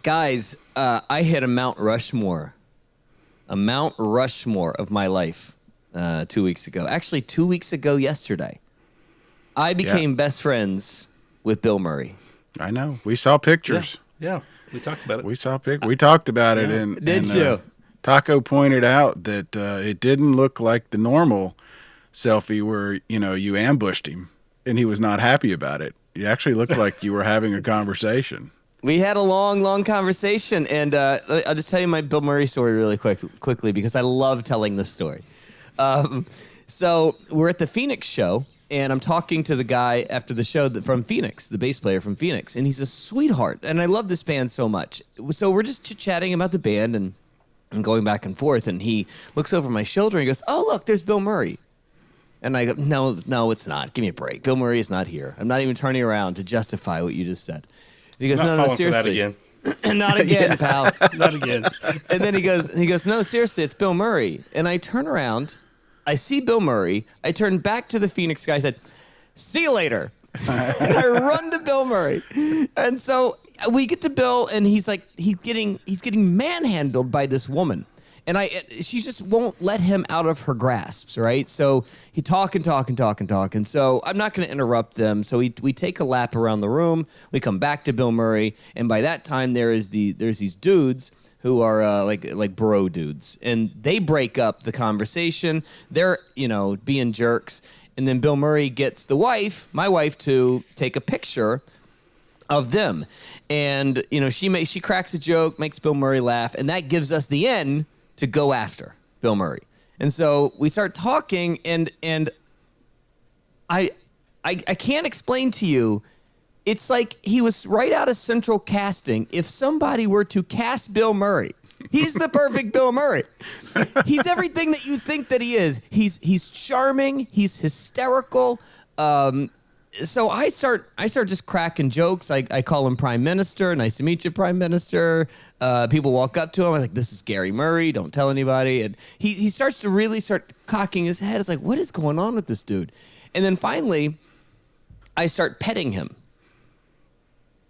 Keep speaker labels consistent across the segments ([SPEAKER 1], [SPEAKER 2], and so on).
[SPEAKER 1] Guys, I hit a Mount Rushmore of my life 2 weeks ago. Actually, 2 weeks ago yesterday. I became best friends with Bill Murray.
[SPEAKER 2] I know. We saw pictures.
[SPEAKER 3] Yeah, we talked about it.
[SPEAKER 2] We talked about it. And,
[SPEAKER 1] Did you?
[SPEAKER 2] Taco pointed out that it didn't look like the normal selfie where, you ambushed him and he was not happy about it. It actually looked like you were having a conversation.
[SPEAKER 1] We had a long conversation, and I'll just tell you my Bill Murray story really quickly because I love telling this story. So we're at the Phoenix show, and I'm talking to the guy after the show from Phoenix, the bass player from Phoenix, and he's a sweetheart, and I love this band so much. So we're just chit-chatting about the band and going back and forth, and he looks over my shoulder and he goes, "Oh, look, there's Bill Murray." And I go, no, it's not. Give me a break. Bill Murray is not here. I'm not even turning around to justify what you just said. He goes, no, seriously. Not again, pal.
[SPEAKER 3] Not again.
[SPEAKER 1] And then he goes, no, seriously, it's Bill Murray. And I turn around, I see Bill Murray. I turn back to the Phoenix guy. I said, "See you later." And I run to Bill Murray. And so we get to Bill, and he's getting manhandled by this woman. And she just won't let him out of her grasps, right? So he talk. And so I'm not going to interrupt them. So we take a lap around the room. We come back to Bill Murray, and by that time there's these dudes who are like bro dudes, and they break up the conversation. They're being jerks, and then Bill Murray gets my wife, to take a picture of them, and she cracks a joke, makes Bill Murray laugh, and that gives us the end to go after Bill Murray. And so we start talking, and I can't explain to you. It's like he was right out of Central Casting. If somebody were to cast Bill Murray, he's the perfect Bill Murray. He's everything that you think that he is. He's charming. He's hysterical. So I start just cracking jokes. I call him Prime Minister. Nice to meet you, Prime Minister. People walk up to him. I'm like, "This is Gary Murray. Don't tell anybody." And he starts to really start cocking his head. It's like, what is going on with this dude? And then finally, I start petting him.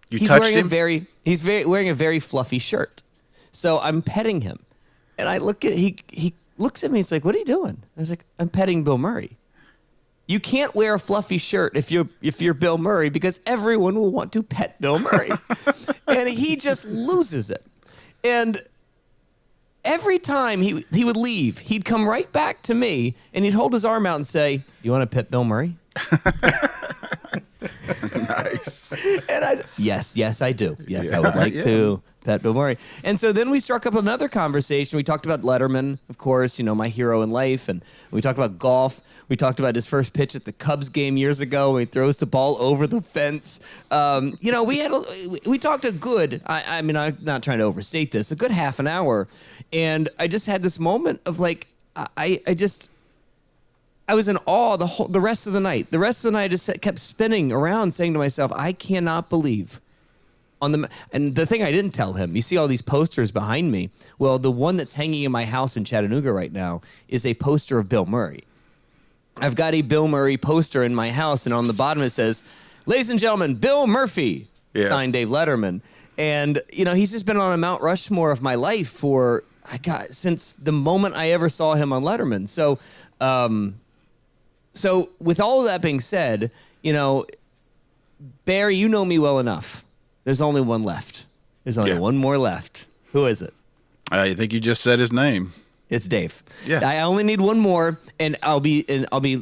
[SPEAKER 2] He's wearing
[SPEAKER 1] a very fluffy shirt. So I'm petting him, and I look at he looks at me. He's like, "What are you doing?" I was like, "I'm petting Bill Murray." You can't wear a fluffy shirt if you're Bill Murray, because everyone will want to pet Bill Murray. And he just loses it. And every time he would leave, he'd come right back to me and he'd hold his arm out and say, "You want to pet Bill Murray?"
[SPEAKER 2] Nice.
[SPEAKER 1] And yes, I do. Yes, I would like to pet Bill Murray. And so then we struck up another conversation. We talked about Letterman, of course, my hero in life. And we talked about golf. We talked about his first pitch at the Cubs game years ago when he throws the ball over the fence. We talked a good, I'm not trying to overstate this, a good half an hour. And I just had this moment of like, I was in awe the rest of the night. The rest of the night I just kept spinning around saying to myself, I cannot believe and the thing I didn't tell him, you see all these posters behind me. Well, the one that's hanging in my house in Chattanooga right now is a poster of Bill Murray. I've got a Bill Murray poster in my house, and on the bottom it says, "Ladies and gentlemen, Bill Murphy," signed Dave Letterman. And, he's just been on a Mount Rushmore of my life since the moment I ever saw him on Letterman. So, So with all of that being said, Barry, you know me well enough. There's only one left. There's only one more left. Who is it?
[SPEAKER 2] I think you just said his name.
[SPEAKER 1] It's Dave.
[SPEAKER 2] Yeah.
[SPEAKER 1] I only need one more, and I'll be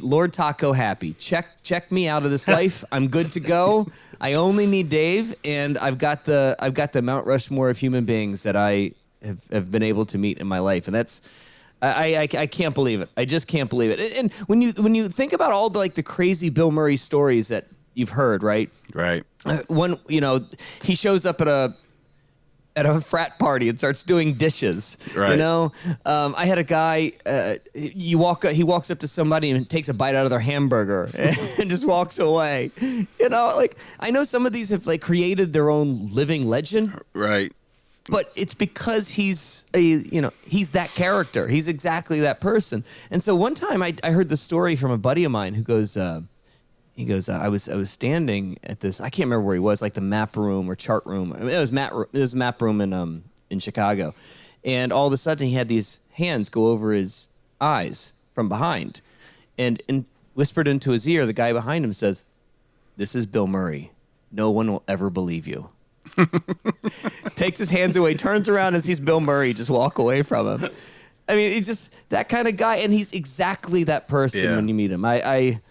[SPEAKER 1] Lord Taco happy. Check me out of this life. I'm good to go. I only need Dave, and I've got the Mount Rushmore of human beings that I have been able to meet in my life, and that's. I can't believe it. I just can't believe it. And when you think about all the crazy Bill Murray stories that you've heard, right?
[SPEAKER 2] Right.
[SPEAKER 1] He shows up at a frat party and starts doing dishes.
[SPEAKER 2] Right.
[SPEAKER 1] I had a guy. He walks up to somebody and takes a bite out of their hamburger and just walks away. I know some of these have created their own living legend.
[SPEAKER 2] Right.
[SPEAKER 1] But it's because he's that character. He's exactly that person. And so one time I heard the story from a buddy of mine who goes, He goes, I was standing at this. I can't remember where he was, like the map room or chart room. I mean, it was map room in Chicago, and all of a sudden he had these hands go over his eyes from behind, and whispered into his ear. The guy behind him says, "This is Bill Murray. No one will ever believe you." Takes his hands away, turns around and sees Bill Murray just walk away from him. I mean, he's just that kind of guy, and he's exactly that person when you meet him. I've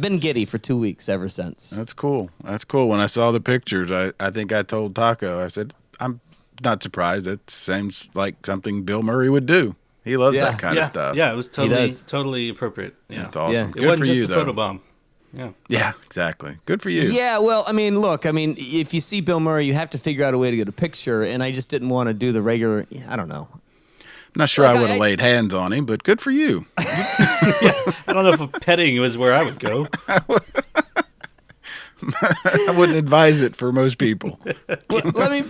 [SPEAKER 1] been giddy for 2 weeks ever since.
[SPEAKER 2] That's cool. That's cool. When I saw the pictures, I think I told Taco, I said, I'm not surprised. That seems like something Bill Murray would do. He loves that kind of stuff.
[SPEAKER 3] Yeah, it was totally appropriate. Yeah.
[SPEAKER 2] That's awesome.
[SPEAKER 1] Yeah.
[SPEAKER 3] It
[SPEAKER 2] Good
[SPEAKER 3] wasn't
[SPEAKER 2] for
[SPEAKER 3] just
[SPEAKER 2] you,
[SPEAKER 3] a
[SPEAKER 2] though.
[SPEAKER 3] photobomb. Yeah.
[SPEAKER 2] Yeah, exactly. Good for you.
[SPEAKER 1] Yeah, well, I mean, look, if you see Bill Murray, you have to figure out a way to get a picture, and I just didn't want to do the regular, I don't know.
[SPEAKER 2] I'm not sure
[SPEAKER 1] Look,
[SPEAKER 2] I would have laid hands on him, but good for you.
[SPEAKER 3] I don't know if petting was where I would go.
[SPEAKER 2] I wouldn't advise it for most people.
[SPEAKER 1] Well, let me.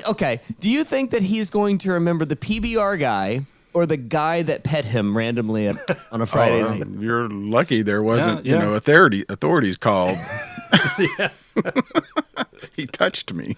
[SPEAKER 1] Okay, do you think that he's going to remember the PBR guy or the guy that pet him randomly on a Friday night?
[SPEAKER 2] You're lucky there wasn't,
[SPEAKER 3] Yeah.
[SPEAKER 2] authorities called.
[SPEAKER 3] Yeah.
[SPEAKER 2] He touched me.